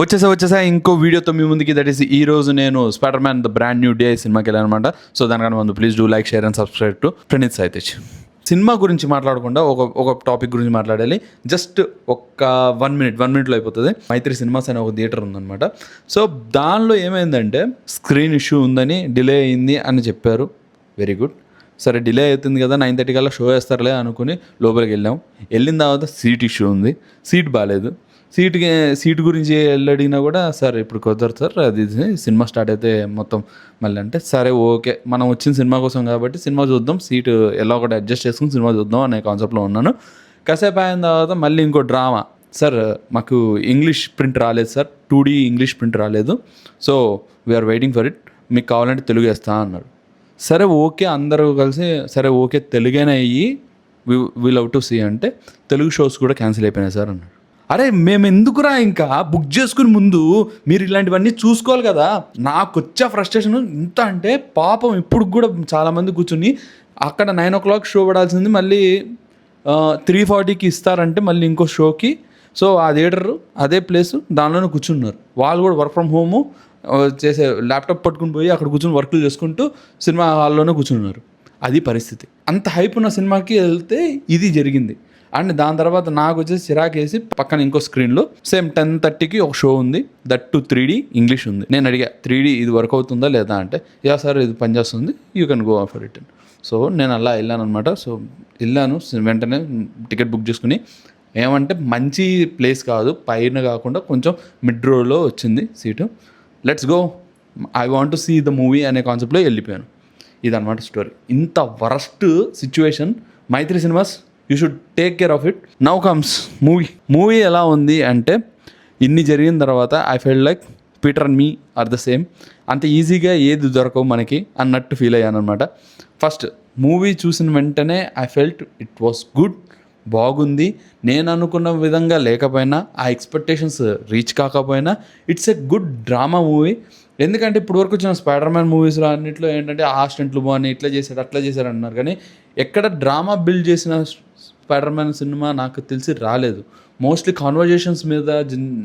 వచ్చేసా ఇంకో వీడియోతో మీ ముందుకి. దట్ ఈస్ ఈ రోజు నేను spider man the brand new day సినిమాకి వెళ్ళాను అనమాట. సో దానికన్నా ముందు please do like, share and subscribe to Praneeth Sai Tej. Cinema గురించి మాట్లాడకుండా ఒక టాపిక్ గురించి మాట్లాడాలి. జస్ట్ ఒక 1 మినిట్లో అయిపోతుంది. మైత్రి సినిమాస్ అనే ఒక థియేటర్ ఉందన్నమాట. సో దానిలో ఏమైందంటే స్క్రీన్ ఇష్యూ ఉందని డిలే అయింది అని చెప్పారు. Very good. సరే డిలే అవుతుంది కదా, 9:30 కల్లా షో వేస్తారులే అనుకుని లోపలికి వెళ్ళిన తర్వాత సీట్ ఇష్యూ ఉంది. సీట్ బాగాలేదు. సీట్ గురించి అడిగినా కూడా సార్ ఇప్పుడు కుదరదు సార్, అది సినిమా స్టార్ట్ అయితే మొత్తం మళ్ళీ అంటే సరే ఓకే, మనం వచ్చిన సినిమా కోసం కాబట్టి సినిమా చూద్దాం, సీటు ఎలా ఒకటి అడ్జస్ట్ చేసుకుని సినిమా చూద్దాం అనే కాన్సెప్ట్లో ఉన్నాను. కాసేపు అయిన తర్వాత మళ్ళీ ఇంకో డ్రామా. సార్ మాకు ఇంగ్లీష్ ప్రింట్ రాలేదు సార్, 2D ఇంగ్లీష్ ప్రింట్ రాలేదు, so we are waiting for it, మీకు కావాలంటే తెలుగు వేస్తా అన్నారు. సరే ఓకే, అందరూ కలిసి సరే ఓకే తెలుగైనా అయ్యి వీ లవ్ టు సీ అంటే తెలుగు షోస్ కూడా క్యాన్సిల్ అయిపోయినాయి సార్ అన్నాడు. అరే మేము ఎందుకురా ఇంకా బుక్ చేసుకుని ముందు మీరు ఇలాంటివన్నీ చూసుకోవాలి కదా. నాకు వచ్చే ఫ్రస్ట్రేషన్ ఇంత అంటే పాపం ఇప్పుడు కూడా చాలామంది కూర్చుని అక్కడ 9 o'clock షో పడాల్సింది మళ్ళీ 3:40కి ఇస్తారంటే మళ్ళీ ఇంకో షోకి. సో ఆ థియేటర్ అదే ప్లేసు దానిలోనే కూర్చున్నారు. వాళ్ళు కూడా వర్క్ ఫ్రమ్ హోము చేసే ల్యాప్టాప్ పట్టుకుని పోయి అక్కడ కూర్చొని వర్కులు చేసుకుంటూ సినిమా హాల్లోనే కూర్చున్నారు. అది పరిస్థితి. అంత హైప్ ఉన్న సినిమాకి వెళ్తే ఇది జరిగింది. అండ్ దాని తర్వాత నాకు వచ్చేసి చిరాకేసి పక్కన ఇంకో స్క్రీన్లో సేమ్ 10:30కి ఒక షో ఉంది, దట్ టు 3D ఇంగ్లీష్ ఉంది. నేను అడిగా 3D ఇది వర్క్ అవుతుందా లేదా అంటే యా సార్ ఇది పనిచేస్తుంది, you can go for it. So నేను అలా వెళ్ళాను అనమాట. సో వెళ్ళాను వెంటనే టికెట్ బుక్ చేసుకుని. ఏమంటే మంచి ప్లేస్ కాదు, పైన కాకుండా కొంచెం మిడ్ రోలో వచ్చింది seat. Let's go, I want to see the movie అనే కాన్సెప్ట్లో వెళ్ళిపోయాను. ఇదన్నమాట స్టోరీ. ఇంత worst situation Mythri cinemas, you should take care of it. Now comes movie ఎలా ఉంది అంటే ఇన్ని జరిగిన తర్వాత I felt like Peter and me are the same. అంత ఈజీగా ఏది దొరకవు మనకి అన్నట్టు ఫీల్ అయ్యాను అనమాట. ఫస్ట్ మూవీ చూసిన వెంటనే I felt it was good, బాగుంది. నేను అనుకున్న విధంగా లేకపోయినా, ఆ ఎక్స్పెక్టేషన్స్ రీచ్ కాకపోయినా it's a good drama movie. ఎందుకంటే ఇప్పుడు వరకు వచ్చిన స్పైడర్ మ్యాన్ మూవీస్లో అన్నింటిలో ఏంటంటే ఆ స్టంట్లు బాగున్నాయి, ఇట్లా చేశారు అట్లా చేశారు అంటున్నారు, కానీ ఎక్కడ డ్రామా బిల్డ్ చేసిన స్పైడర్ మ్యాన్ సినిమా నాకు తెలిసి రాలేదు. మోస్ట్లీ కాన్వర్జేషన్స్ మీద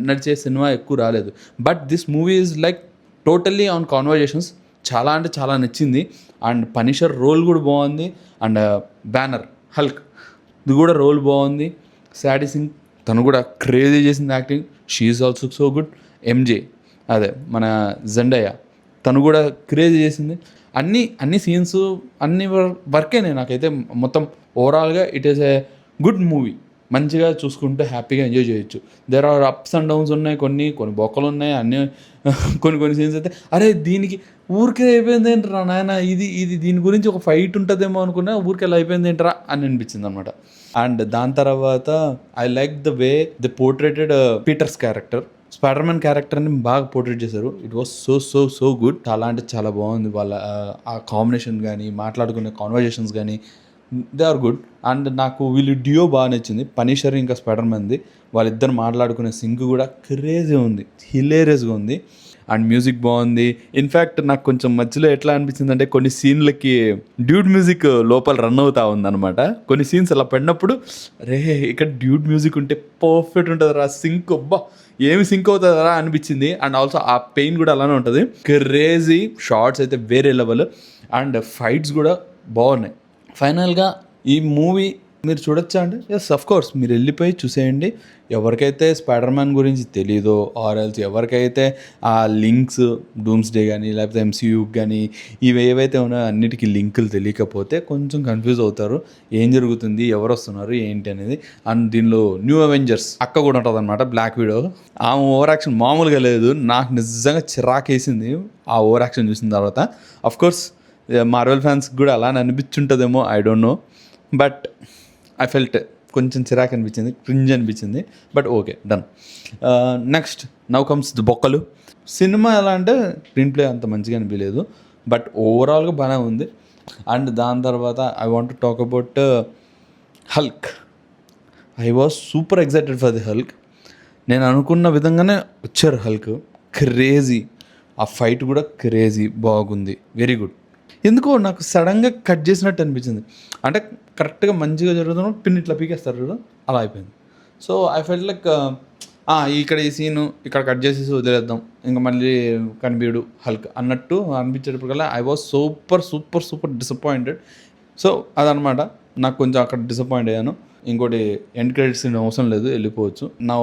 నడిచే సినిమా ఎక్కువ రాలేదు. But this movie is like totally on conversations. చాలా అంటే చాలా నచ్చింది. అండ్ పనిషర్ రోల్ కూడా బాగుంది. అండ్ బ్యానర్ హల్క్ ఇది కూడా రోల్ బాగుంది. శాడీ సింగ్ తను కూడా క్రేజీ చేసింది acting. She is also so good. MJ అదే మన జెండయ్య తను కూడా క్రేజీ చేసింది. అన్ని సీన్స్ అన్ని వర్కేనే. నాకైతే మొత్తం ఓవరాల్గా it is a good movie. మంచిగా చూసుకుంటే హ్యాపీగా ఎంజాయ్ చేయొచ్చు. There are ups and downs ఉన్నాయి, కొన్ని బొక్కలు ఉన్నాయి, అన్నీ కొన్ని సీన్స్ అయితే అరే దీనికి ఊరికే అయిపోయింది ఏంట్రా నాయన, ఇది దీని గురించి ఒక ఫైట్ ఉంటుందేమో అనుకున్నా, ఊరికి ఎలా అయిపోయింది ఏంట్రా అని అనిపించింది అనమాట. అండ్ దాని తర్వాత I like the way they portrayed Peter's character. Spider Man క్యారెక్టర్ని బాగా పోర్ట్రేట్ చేశారు. It was so good. చాలా అంటే చాలా బాగుంది. వాళ్ళ ఆ కాంబినేషన్ కానీ, మాట్లాడుకునే కాన్వర్జేషన్స్ కానీ దే ఆర్ గుడ్. అండ్ నాకు వీళ్ళు డియో బాగా నచ్చింది, పనిషర్ ఇంకా స్పైడర్ మ్యాన్ది. వాళ్ళిద్దరు మాట్లాడుకునే సింక్ కూడా క్రేజీ ఉంది, హిలేరియస్గా ఉంది. అండ్ మ్యూజిక్ బాగుంది. ఇన్ఫ్యాక్ట్ నాకు కొంచెం మధ్యలో ఎట్లా అనిపించింది అంటే కొన్ని సీన్లకి డ్యూడ్ మ్యూజిక్ లోపల రన్ అవుతా ఉందన్నమాట. కొన్ని సీన్స్ అలా పడినప్పుడు రే ఇక్కడ డ్యూడ్ మ్యూజిక్ ఉంటే పర్ఫెక్ట్ ఉంటుంది రా, సింక్ అబ్బా ఏమి సింక్ అవుతుందా అనిపించింది. అండ్ ఆల్సో ఆ పెయిన్ కూడా అలానే ఉంటుంది. క్రేజీ షార్ట్స్ అయితే వేరే లెవెల్. అండ్ ఫైట్స్ కూడా బాగున్నాయి. ఫైనల్గా ఈ మూవీ మీరు చూడొచ్చా అంటే ఎస్ అఫ్ కోర్స్ మీరు వెళ్ళిపోయి చూసేయండి. ఎవరికైతే స్పైడర్ మ్యాన్ గురించి తెలీదో ఆర్ ఎల్స్ ఎవరికైతే ఆ లింక్స్ డూమ్స్డే కానీ లేకపోతే MCU కానీ ఇవి ఏవైతే ఉన్నాయో అన్నిటికీ లింకులు తెలియకపోతే కొంచెం కన్ఫ్యూజ్ అవుతారు. ఏం జరుగుతుంది, ఎవరు వస్తున్నారు ఏంటి అనేది. అండ్ దీనిలో న్యూ అవెంజర్స్ అక్క కూడా ఉంటుంది అనమాట, బ్లాక్ విడో. ఆమె ఓవర్ యాక్షన్ మామూలుగా లేదు. నాకు నిజంగా చిరాకేసింది ఆ ఓవర్ యాక్షన్ చూసిన తర్వాత. అఫ్ కోర్స్ మార్వెల్ ఫ్యాన్స్కి కూడా అలానే అనిపించుంటుందేమో, I don't know. But I felt కొంచెం చిరాకు అనిపించింది, క్రింజ్ అనిపించింది. But okay done. Next now comes the బొక్కలు. సినిమా ఎలా అంటే స్క్రీన్ ప్లే అంత మంచిగా అనిపించలేదు, బట్ ఓవరాల్గా బాగానే ఉంది. అండ్ దాని తర్వాత I want to talk about Hulk. I was super excited for the Hulk. నేను అనుకున్న విధంగానే వచ్చారు హల్క్. క్రేజీ. ఆ ఫైట్ కూడా క్రేజీ బాగుంది, వెరీ గుడ్. ఎందుకో నాకు సడన్గా కట్ చేసినట్టు అనిపించింది. అంటే కరెక్ట్గా మంచిగా జరుగుతున్న పిన్ ఇట్లా పీకేస్తారు కదా, అలా అయిపోయింది. సో ఐ ఫెల్ట్ లైక్ ఇక్కడ ఈ సీను ఇక్కడ కట్ చేసేసి వదిలేద్దాం, ఇంకా మళ్ళీ కనిపించడు హల్క్ అన్నట్టు అనిపించేటప్పటికల్లా I was super super super disappointed. So అదనమాట, నాకు కొంచెం అక్కడ డిసప్పాయింట్ అయ్యాను. ఇంకోటి ఎండ్ క్రెడిట్స్ అవసరం లేదు, వెళ్ళిపోవచ్చు. Now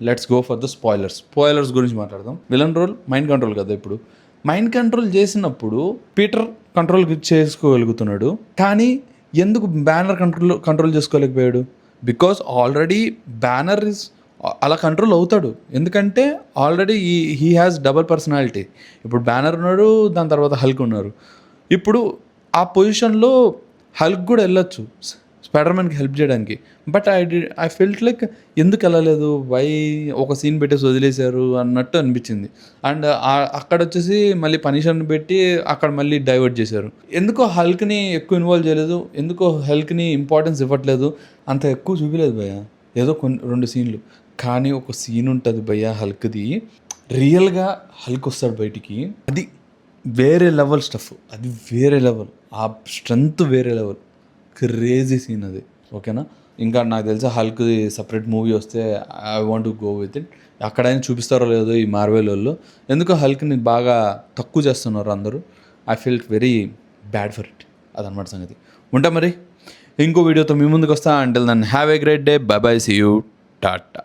let's go for the spoilers గురించి మాట్లాడదాం. విలన్ రోల్ మైండ్ కంట్రోల్ కదా. ఇప్పుడు మైండ్ కంట్రోల్ చేసినప్పుడు పీటర్ కంట్రోల్ చేసుకోగలుగుతున్నాడు, కానీ ఎందుకు బ్యానర్ కంట్రోల్ చేసుకోలేకపోయాడు? బికాస్ ఆల్రెడీ బ్యానర్ ఇస్ అలా కంట్రోల్ అవుతాడు, ఎందుకంటే already he has double personality. ఇప్పుడు బ్యానర్ ఉన్నాడు, దాని తర్వాత హల్క్ ఉన్నారు. ఇప్పుడు ఆ పొజిషన్లో హల్క్ కూడా వెళ్ళొచ్చు స్పైడర్మ్యాన్కి హెల్ప్ చేయడానికి. బట్ ఐ ఫెల్ట్ లైక్ ఎందుకు వెళ్ళలేదు, వై ఒక సీన్ పెట్టేసి వదిలేశారు అన్నట్టు అనిపించింది. అండ్ అక్కడ వచ్చేసి మళ్ళీ పనిషర్ని పెట్టి అక్కడ మళ్ళీ డైవర్ట్ చేశారు. ఎందుకో హల్క్ని ఎక్కువ ఇన్వాల్వ్ చేయలేదు, ఎందుకో హల్క్ని ఇంపార్టెన్స్ ఇవ్వట్లేదు, అంత ఎక్కువ చూపించలేదు భయ్య. ఏదో 2 సీన్లు, కానీ ఒక సీన్ ఉంటుంది భయ్య హల్క్ది, రియల్గా హల్క్ వస్తాడు బయటికి, అది వేరే లెవెల్ స్టఫ్, అది వేరే లెవెల్, ఆ స్ట్రెంగ్త్ వేరే లెవెల్, క్రేజీ సీన్ అది. ఓకేనా, ఇంకా నాకు తెలిసి హల్క్ది సపరేట్ మూవీ వస్తే I want to go with it. అక్కడైనా చూపిస్తారో లేదో ఈ మార్వెల్ వాళ్ళు, ఎందుకో హల్క్ని బాగా తక్కువ చేస్తున్నారు అందరూ. I feel very bad for it. అదనమాట సంగతి. ఉంటా మరి, ఇంకో వీడియోతో మీ ముందుకు వస్తా. Until then have a great day, bye bye, see you, Tata.